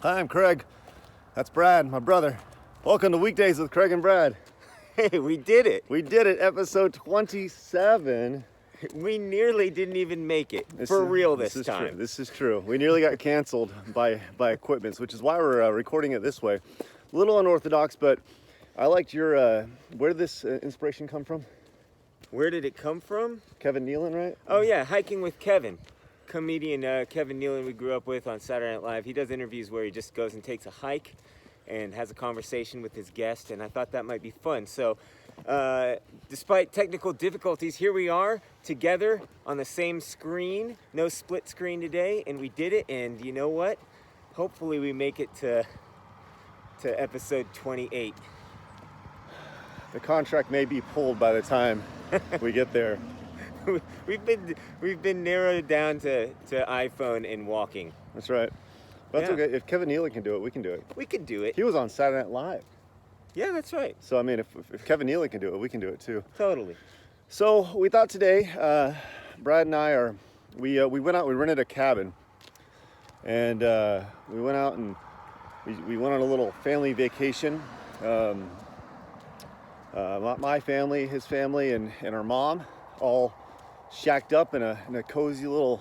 Hi, I'm Craig. That's Brad, my brother. Welcome to Weekdays with Craig and Brad. Hey, we did it. We did it, episode 27. We nearly didn't even make it. This is time. True. This is true. We nearly got canceled by equipment, which is why we're recording it this way. A little unorthodox, but I liked your, where did this inspiration come from? Where did it come from? Kevin Nealon, right? Oh yeah, Hiking with Kevin. Comedian Kevin Nealon we grew up with on Saturday Night Live. He does interviews where he just goes and takes a hike and has a conversation with his guest, and I thought that might be fun. So despite technical difficulties, here we are together on the same screen. No split screen today, and we did it, and you know what? Hopefully we make it to episode 28. The contract may be pulled by the time we get there. We've been narrowed down to iPhone and walking. That's right. But that's okay. If Kevin Nealon can do it, we can do it. We can do it. He was on Saturday Night Live. Yeah, that's right. So, I mean, if Kevin Nealon can do it, we can do it too. Totally. So, we thought today, Brad and I we went out, we rented a cabin. And we went out and we went on a little family vacation. My family, his family, and our mom all shacked up in a cozy little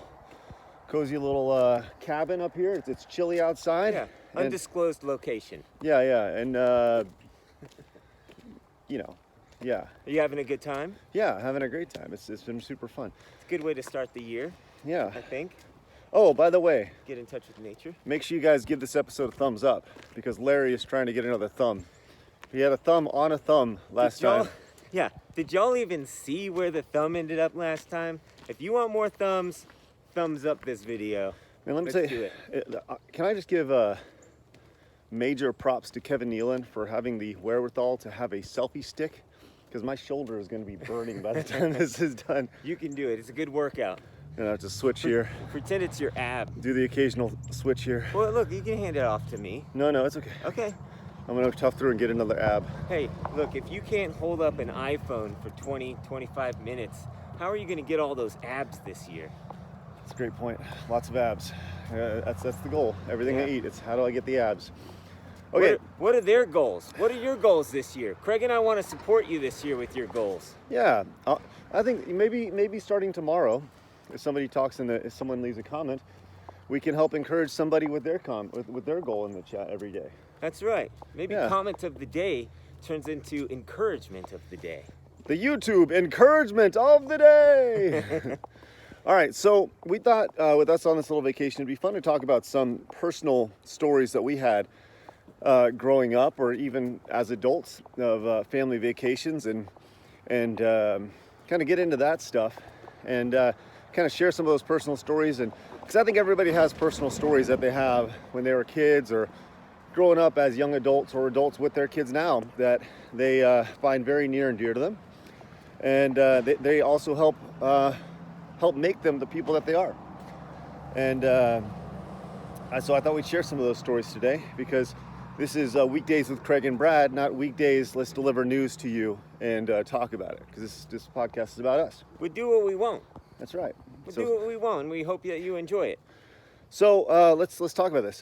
cabin up here. It's chilly outside. Yeah, undisclosed location. Yeah, and yeah. Are you having a good time? Yeah, having a great time. It's been super fun. It's a good way to start the year. Yeah. I think. Oh, by the way, get in touch with nature. Make sure you guys give this episode a thumbs up because Larry is trying to get another thumb. He had a thumb on a thumb last time. Yeah. Did y'all even see where the thumb ended up last time? If you want more thumbs, thumbs up this video. Man, let me Let's say, do it. Can I just give major props to Kevin Nealon for having the wherewithal to have a selfie stick? Because my shoulder is going to be burning by the time this is done. You can do it. It's a good workout. I'm going to have to switch here. Pretend it's your ab. Do the occasional switch here. Well, look, you can hand it off to me. No, it's okay. Okay. I'm going to tough through and get another ab. Hey, look, if you can't hold up an iPhone for 20, 25 minutes, how are you going to get all those abs this year? That's a great point. Lots of abs. That's the goal. Everything I eat, it's how do I get the abs? Okay. What are their goals? What are your goals this year? Craig and I want to support you this year with your goals. Yeah, I think maybe starting tomorrow, if somebody talks if someone leaves a comment, we can help encourage somebody with their with their goal in the chat every day. That's right. Maybe comment of the day turns into encouragement of the day. The YouTube encouragement of the day. All right, so we thought with us on this little vacation, it'd be fun to talk about some personal stories that we had growing up, or even as adults, of family vacations, and kind of get into that stuff, and kind of share some of those personal stories, and because I think everybody has personal stories that they have when they were kids or growing up as young adults or adults with their kids now that they find very near and dear to them, and they also help make them the people that they are. And so I thought we'd share some of those stories today, because this is Weekdays with Craig and Brad, not weekdays let's deliver news to you and talk about it, because this podcast is about us. We do what we want. That's right. We do what we want, and we hope that you enjoy it. So let's talk about this.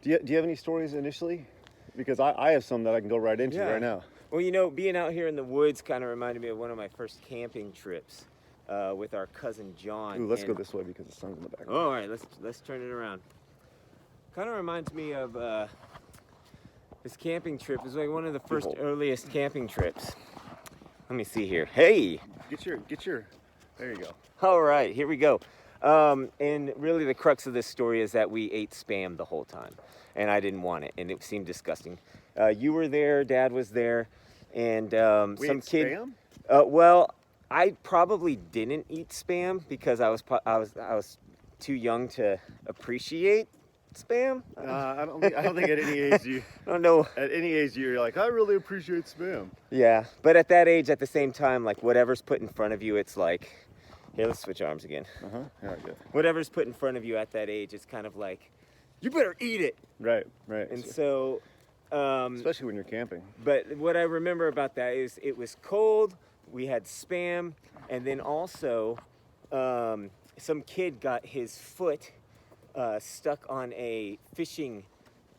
Do you have any stories initially? Because I have some that I can go right into right now. Well, being out here in the woods kind of reminded me of one of my first camping trips with our cousin John. Ooh, let's go this way because the sun's in the back. Oh, all right, let's turn it around. Kind of reminds me of this camping trip. It was like one of the first earliest camping trips. Let me see here. Hey! Get your. There you go. All right, here we go. And really the crux of this story is that we ate Spam the whole time, and I didn't want it, and it seemed disgusting. You were there, Dad was there, and some kid. Spam? Well, I probably didn't eat Spam because I was too young to appreciate Spam. I don't think at any age you. I don't know. At any age you're like, I really appreciate Spam. Yeah, but at that age, at the same time, like whatever's put in front of you, it's like, here, let's switch arms again. All right, good. Whatever's put in front of you at that age, it's kind of like, you better eat it. Right. And so, especially when you're camping. But what I remember about that is it was cold. We had Spam, and then also some kid got his foot stuck on a fishing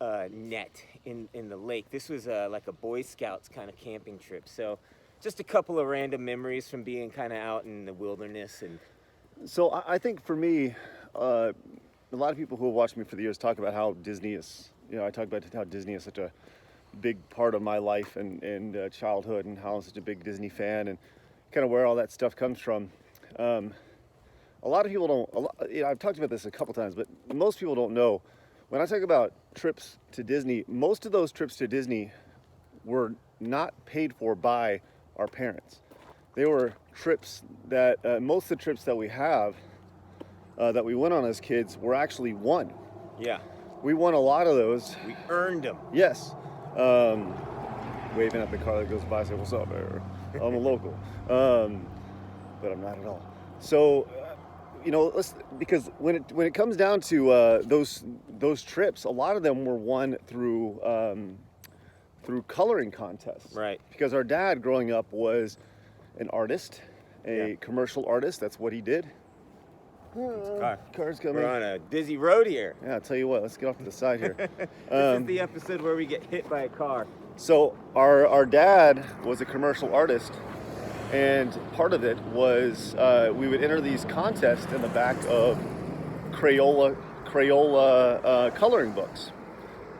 net in the lake. This was like a Boy Scouts kind of camping trip. So just a couple of random memories from being kind of out in the wilderness. And So I think for me, a lot of people who have watched me for the years talk about how Disney is, I talk about how Disney is such a big part of my life and childhood, and how I'm such a big Disney fan, and kind of where all that stuff comes from. A lot of people don't, I've talked about this a couple times, but most people don't know. When I talk about trips to Disney, most of those trips to Disney were not paid for by our parents. They were trips that, most of the trips that we have, that we went on as kids, were actually won. yeah, We won a lot of those. we earned them. Yes. Waving at the car that goes by, say, "What's up, man? I'm a local." But I'm not at all. So, because when it comes down to those trips, a lot of them were won through coloring contests. Right. Because our dad, growing up, was an artist, a Yeah. commercial artist. That's what he did. Car's coming. We're on a busy road here. Yeah, I'll tell you what. Let's get off to the side here. This is the episode where we get hit by a car. So our dad was a commercial artist, and part of it was we would enter these contests in the back of Crayola coloring books.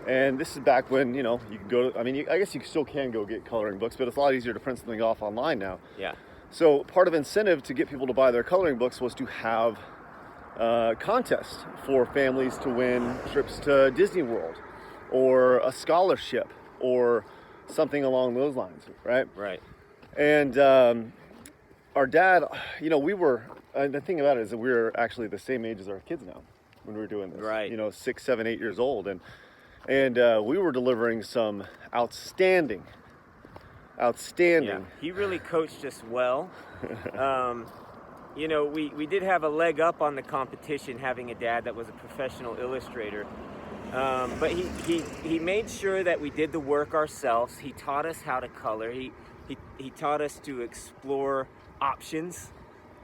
And this is back when, you could go to, I guess you still can go get coloring books, but it's a lot easier to print something off online now. Yeah. So part of incentive to get people to buy their coloring books was to have contests for families to win trips to Disney World, or a scholarship, or something along those lines, right? Right. And our dad, we were, the thing about it is that we were actually the same age as our kids now when we were doing this. Right. 6, 7, 8 years old. And we were delivering some outstanding. Yeah. He really coached us well. We did have a leg up on the competition, having a dad that was a professional illustrator. But he made sure that we did the work ourselves. He taught us how to color. He taught us to explore options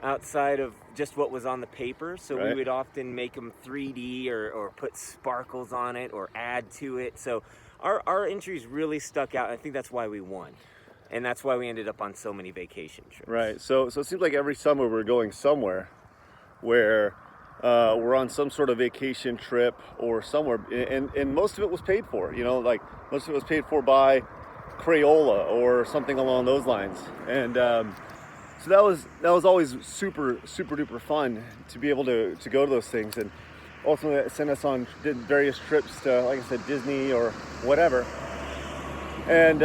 outside of just what was on the paper. So Right. we would often make them 3D or put sparkles on it or add to it. So our entries really stuck out. I think that's why we won. And that's why we ended up on so many vacation trips. Right. So it seems like every summer we're going somewhere where we're on some sort of vacation trip or somewhere, and most of it was paid for. Like most of it was paid for by Crayola or something along those lines. And so that was always super duper fun to be able to go to those things, and ultimately it sent us on various trips to, like I said, Disney or whatever. And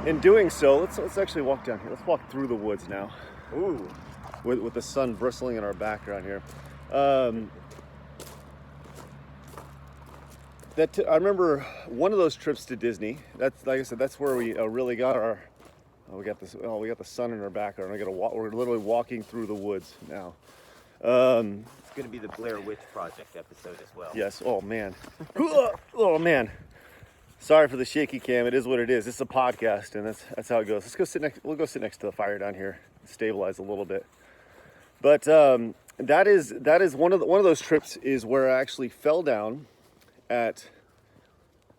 in doing so, let's actually walk down here. Let's walk through the woods now. Ooh. With the sun bristling in our background here. I remember one of those trips to Disney. That's, like I said, that's where we really got our. We got the sun in our background. We're literally walking through the woods now. It's going to be the Blair Witch Project episode as well. Yes. Oh man. Oh man. Sorry for the shaky cam. It is what it is. It's a podcast, and that's how it goes. Let's go sit next. We'll go sit next to the fire down here, stabilize a little bit. But that is one of those trips is where I actually fell down at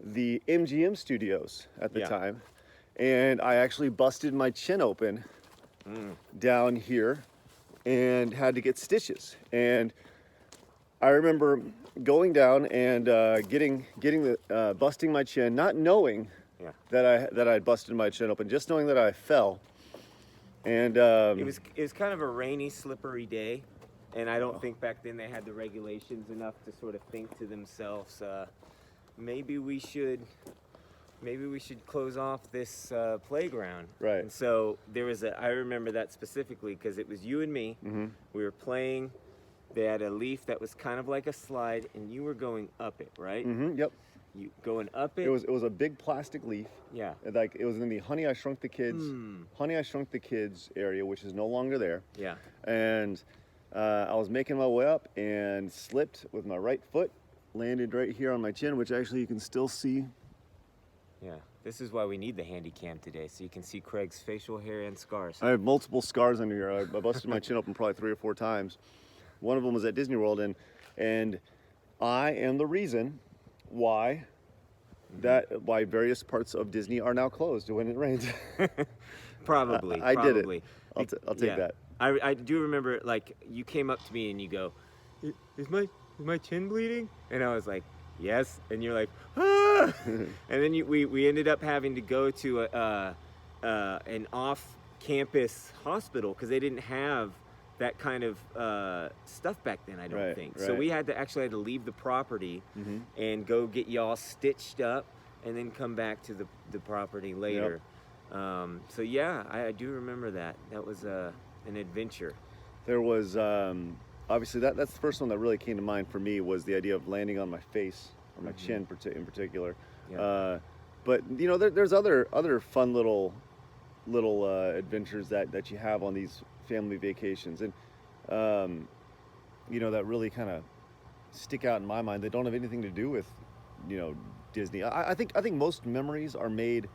the MGM studios at the time, and I actually busted my chin open down here and had to get stitches. And I remember going down and getting the busting my chin, not knowing that I had busted my chin open, just knowing that I fell. And it was kind of a rainy, slippery day, and I don't think back then they had the regulations enough to sort of think to themselves, maybe we should close off this playground. Right. And so I remember that specifically because it was you and me. Mm-hmm. We were playing. They had a leaf that was kind of like a slide, and you were going up it, right? Mm-hmm, yep. You going up it. It was a big plastic leaf. Yeah. Like it was in the Honey I Shrunk the Kids area, which is no longer there. Yeah. And I was making my way up and slipped with my right foot, landed right here on my chin, which actually you can still see. Yeah. This is why we need the handy cam today, so you can see Craig's facial hair and scars. I have multiple scars under here. I busted my chin open probably 3 or 4 times. One of them was at Disney World, and I am the reason why that why various parts of Disney are now closed when it rains. Probably. I did it. Probably. I'll take Yeah. that. I do remember, like, you came up to me and you go, is my chin bleeding? And I was like, yes. And you're like, ah! And then we ended up having to go to an off-campus hospital because they didn't have that kind of stuff back then, I don't Right, think. So right. we had to leave the property Mhm. and go get y'all stitched up and then come back to the property later. So yeah, I do remember that. That was an adventure. There was obviously that's the first one that really came to mind for me was the idea of landing on my face or my chin in particular. Yeah. But you know, there's other fun little adventures that you have on these family vacations, and you know, that really kind of stick out in my mind. They don't have anything to do with, you know, Disney. I think most memories are made.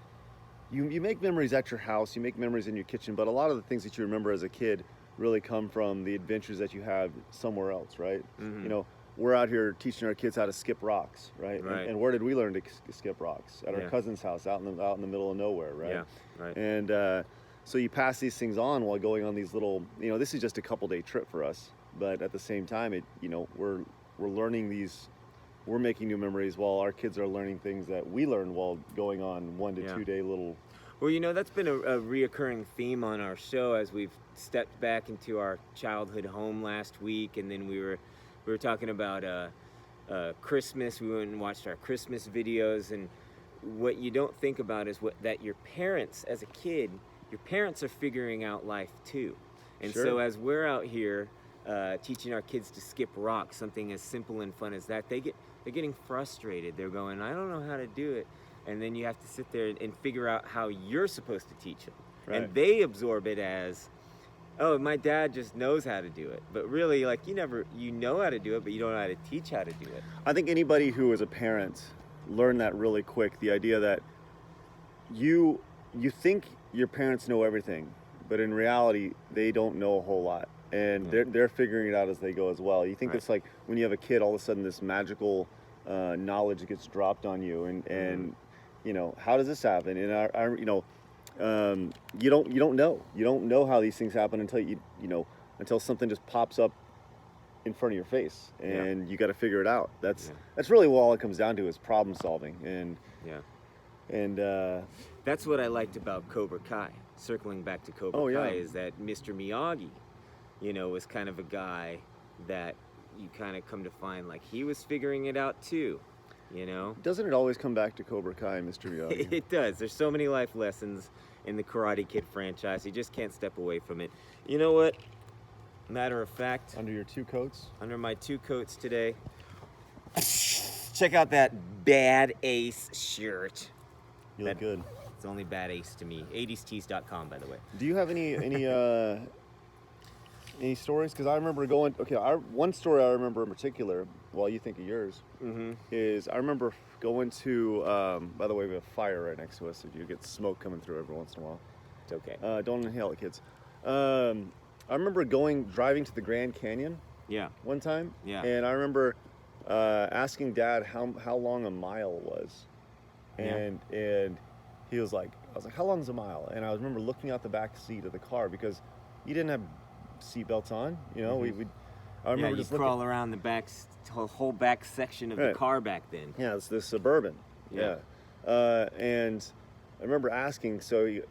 You make memories at your house, you make memories in your kitchen, but a lot of the things that you remember as a kid really come from the adventures that you have somewhere else, right? Mhm. You know, we're out here teaching our kids how to skip rocks, right? Right. And where did we learn to skip rocks? At our Yeah. cousin's house, out in the middle of nowhere, right? Yeah, right. And so you pass these things on while going on these little, you know, this is just a couple day trip for us, but at the same time, you know, we're learning these. We're making new memories while our kids are learning things that we learned while going on 1 to Yeah. 2 day little. Well, you know, that's been a reoccurring theme on our show as we've stepped back into our childhood home last week, and then we were talking about Christmas. We went and watched our Christmas videos, and what you don't think about is that your parents, as a kid, your parents are figuring out life too. And Sure. so as we're out here teaching our kids to skip rocks, something as simple and fun as that, they're getting frustrated. They're going, I don't know how to do it. And then you have to sit there and figure out how you're supposed to teach them. Right. And they absorb it as, oh, my dad just knows how to do it. But really, like, you know how to do it, but you don't know how to teach how to do it. I think anybody who is a parent learned that really quick. The idea that you think your parents know everything, but in reality, they don't know a whole lot. And Yeah. they're figuring it out as they go as well. You think Right. it's like when you have a kid, all of a sudden this magical knowledge gets dropped on you, and you know, how does this happen? And our you know, you don't know how these things happen until until something just pops up in front of your face, and you got to figure it out. That's really what all it comes down to is problem solving, and That's what I liked about Cobra Kai. Circling back to Cobra Kai, is that Mr. Miyagi, you know, was kind of a guy that you kind of come to find like he was figuring it out too, you know? Doesn't it always come back to Cobra Kai, Mr. Miyagi? It does. There's so many life lessons in the Karate Kid franchise. You just can't step away from it. You know what? Matter of fact, Under your two coats? under my two coats today, check out that Bad Ace shirt. You look good. It's only Bad Ace to me. 80stees.com, by the way. Do you have any stories? Because I remember going. Okay, one story I remember in particular. While you think of yours, is I remember going to. By the way, we have a fire right next to us, so you get smoke coming through every once in a while. It's okay. Don't inhale it, kids. I remember driving to the Grand Canyon Yeah. one time. Yeah. And I remember asking Dad how long a mile was, and he was like, I was like, how long is a mile? And I remember looking out the back seat of the car because you didn't have seatbelts on. You know, I remember you just crawl around the whole back section of the Right. car back then. Yeah, it's the Suburban. Yeah. And I remember asking,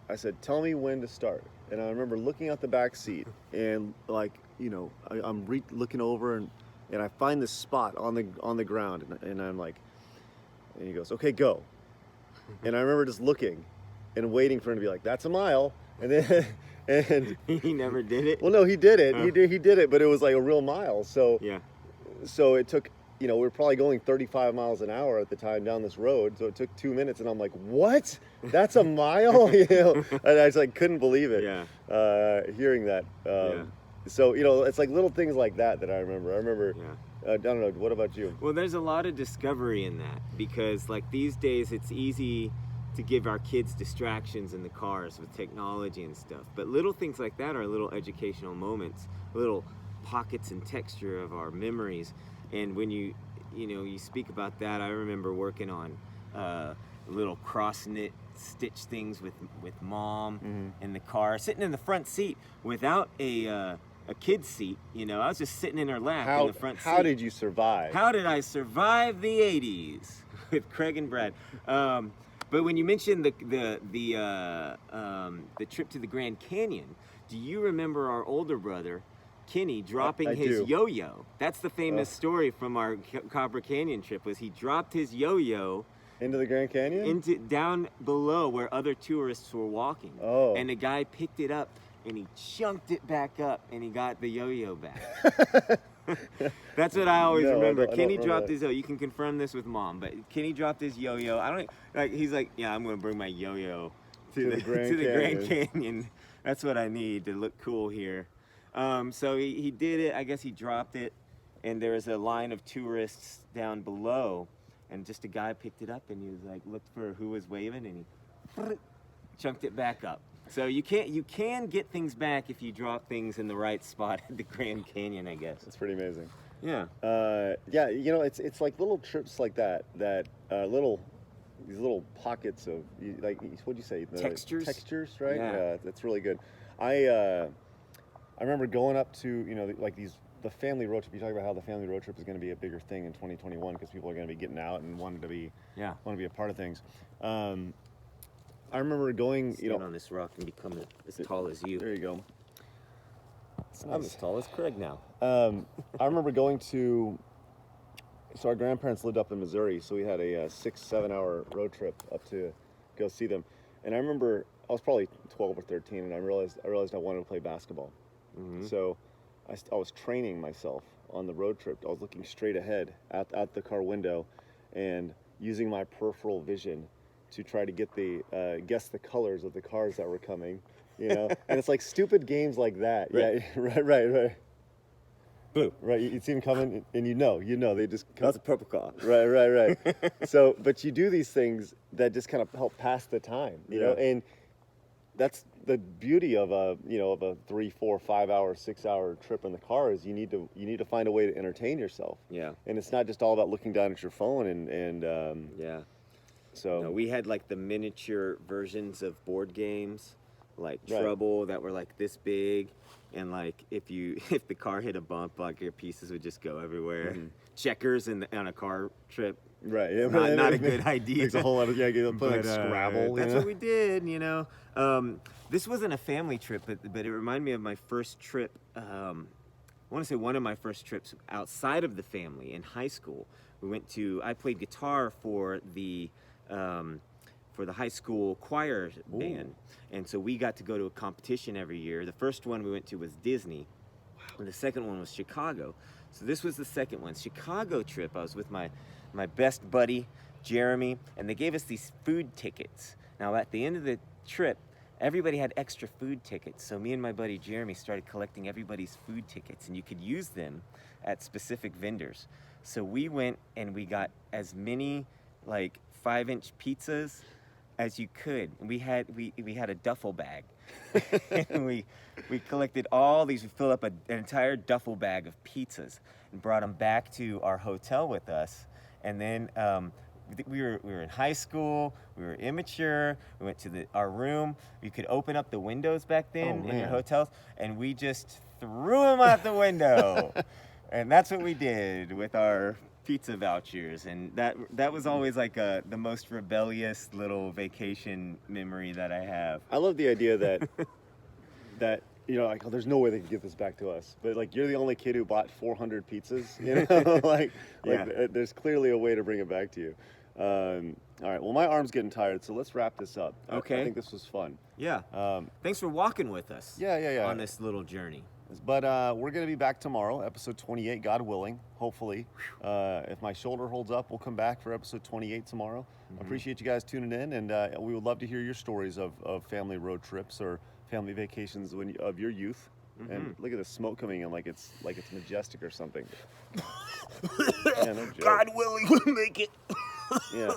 I said, tell me when to start. And I remember looking out the back seat and like, you know, I'm looking over and I find this spot on the ground and I'm like, and he goes, okay, go. And I remember just looking and waiting for him to be like, that's a mile. And then, and He never did it. well, no, he did it. He did it, but it was like a real mile. So it took, you know, we were probably going 35 miles an hour at the time down this road. So it took 2 minutes and I'm like, what? That's a mile? You know, and I just like couldn't believe it. Hearing that. So, you know, it's like little things like that I remember. I don't know. What about you? Well, there's a lot of discovery in that because, like, these days it's easy to give our kids distractions in the cars with technology and stuff. But little things like that are little educational moments, little pockets and texture of our memories. And when you speak about that, I remember working on little cross knit stitch things with mom Mm-hmm. in the car, sitting in the front seat without a kid's seat. You know, I was just sitting in her lap in the front seat. How did you survive? How did I survive the '80s with Craig and Brad? But when you mentioned the trip to the Grand Canyon, do you remember our older brother, Kenny, dropping I his do. yo-yo? That's the famous story from our Copper Canyon trip. Was he dropped his yo-yo Into the Grand Canyon? into down below where other tourists were walking? Oh. And the guy picked it up and he chunked it back up and he got the yo-yo back. That's what I always No, I remember. don't Kenny remember dropped that. his yo. You can confirm this with mom, but Kenny dropped his yo-yo. I don't like. He's like, yeah, I'm gonna bring my yo-yo To the Grand to the Grand Canyon. Canyon. That's what I need to look cool here. So he did it. I guess he dropped it, and there was a line of tourists down below, and just a guy picked it up and he was like, looked for who was waving, and he chunked it back up. So you can get things back if you drop things in the right spot at the Grand Canyon, I guess. That's pretty amazing. Yeah. Yeah, you know, it's like little trips like that these little pockets of like, what'd you say? Textures? Textures, right? Yeah. That's really good. I remember going up to, you know, like the family road trip. You talk about how the family road trip is going to be a bigger thing in 2021 because people are going to be getting out and want to be a part of things. I remember going, you Stand know, on this rock and become as tall as you. there you go. I'm as tall as Craig now. I remember going to, so our grandparents lived up in Missouri, so we had a 6-7 hour road trip up to go see them. And I remember I was probably 12 or 13, and I realized I wanted to play basketball. Mm-hmm. So I was training myself on the road trip. I was looking straight ahead out the car window and using my peripheral vision to try to get guess the colors of the cars that were coming, you know. And it's like stupid games like that. Right. Yeah, right. Blue. Right, you see them coming, and you know, they just come. That's a purple car. Right. So, but you do these things that just kind of help pass the time, you know, and that's the beauty of a 3, 4, 5 hour, 6 hour trip in the car is you need to find a way to entertain yourself. Yeah. And it's not just all about looking down at your phone and Yeah. so. No, we had like the miniature versions of board games, like Right. Trouble, that were like this big, and like if the car hit a bump, like your pieces would just go everywhere. Mhm. Checkers on a car trip, Right. Yeah, not a good idea. Makes a whole lot of put like Scrabble. That's you know? what we did, you know. This wasn't a family trip, but it reminded me of my first trip. I want to say one of my first trips outside of the family in high school. I played guitar for the high school choir band, and so we got to go to a competition every year. The first one we went to was Disney, and the second one was Chicago. So this was the second one, Chicago trip. I was with my best buddy Jeremy, and they gave us these food tickets. Now at the end of the trip, everybody had extra food tickets, so me and my buddy Jeremy started collecting everybody's food tickets, and you could use them at specific vendors. So we went and we got as many like 5-inch pizzas as you could. And we had a duffel bag. And we collected all these. We filled up an entire duffel bag of pizzas and brought them back to our hotel with us. And then we were in high school. We were immature. We went to our room. You could open up the windows back then in your hotels, and we just threw them out the window. And that's what we did with our pizza vouchers, and that was always like the most rebellious little vacation memory that I have. I love the idea that you know, like, oh, there's no way they can give this back to us, but like you're the only kid who bought 400 pizzas, you know. like there's clearly a way to bring it back to you. All right, well, my arm's getting tired, so let's wrap this up. Okay. I think this was fun. Yeah. Thanks for walking with us. Yeah. On this little journey. But we're going to be back tomorrow, episode 28, God willing, hopefully. If my shoulder holds up, we'll come back for episode 28 tomorrow. Mm-hmm. I appreciate you guys tuning in, and we would love to hear your stories of family road trips or family vacations of your youth. Mm-hmm. And look at the smoke coming in like it's majestic or something. Yeah, no joke. God willing, we'll make it. Yeah.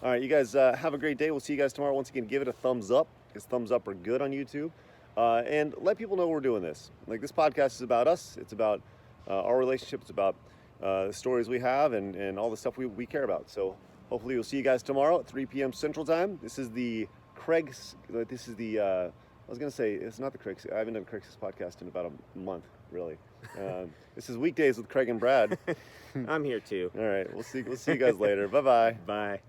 All right, you guys have a great day. We'll see you guys tomorrow. Once again, give it a thumbs up, because thumbs up are good on YouTube. And let people know we're doing this. Like, this podcast is about us. It's about our relationship. It's about the stories we have and all the stuff we care about. So hopefully we'll see you guys tomorrow at 3 p.m. Central Time. This is the I was going to say, it's not the Craig's. I haven't done Craig's podcast in about a month, really. This is Weekdays with Craig and Brad. I'm here too. All right, we'll see you guys later. Bye-bye. Bye.